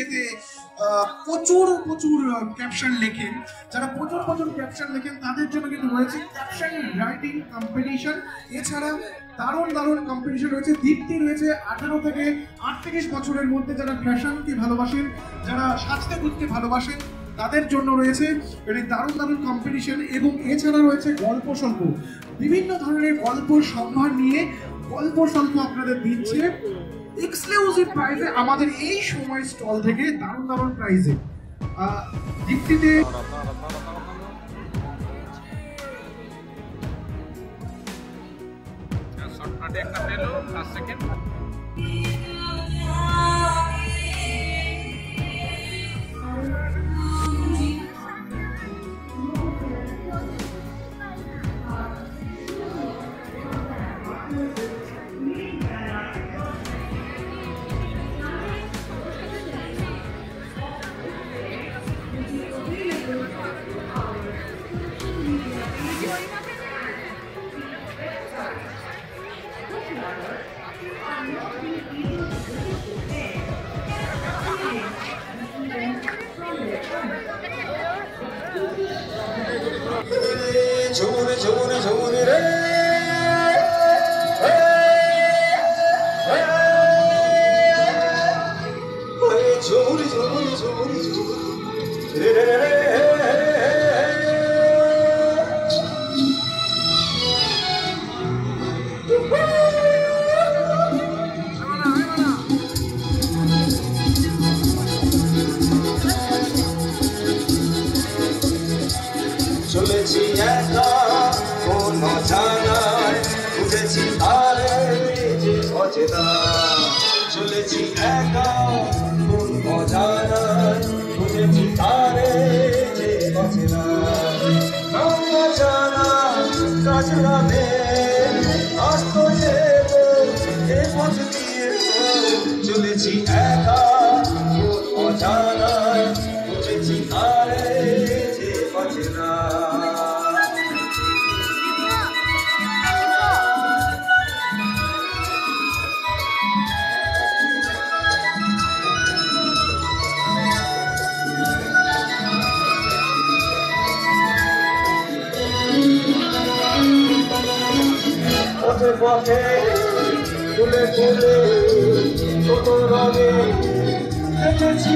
এতে প্রচুর প্রচুর ক্যাপশন লেখেন, যারা প্রচুর প্রচুর ক্যাপশন লেখেন তাদের জন্য কিন্তু রয়েছে ক্যাপশন রাইটিং কম্পিটিশন। এছাড়া দারুণ দারুণ কম্পিটিশন রয়েছে। দীপ্তি রয়েছে 18 থেকে 38 বছরের মধ্যে যারা ফ্যাশনকে ভালোবাসেন, যারা সাজতে ঘুরতে ভালোবাসেন তাদের জন্য রয়েছে এটি দারুণ দারুণ কম্পিটিশন। এবং এছাড়া রয়েছে গল্প স্বল্প, বিভিন্ন ধরনের গল্প সম্ভার নিয়ে গল্প স্বল্প আপনাদের দিচ্ছে এক্সক্লুসিভ প্রাইজে আমাদের এই সময় স্টল থেকে দারুণ দারুণ প্রাইজে। দীপ্তিতে একটা পেলো ফার্স্ট সেকেন্ড ঝুমুরে ঝুমুরে ঝুমুরে রে ঝুমুরে ঝুমুরে ঝুমুরে ঝুমুরে রে রে রে চলেছি একা কোন জানায় বুঝেছি তারে যে অচেনা চলেছি একা কোন জানায় বুঝেছি তারে যে অচেনা জানা কাজরাবে আস্ত যে এ পথ দিয়ে চলেছি একা কোন অজানায় বুঝেছি তারে যে অচেনা পথে পথে ফুলে ফুলে কত রঙে দেখেছি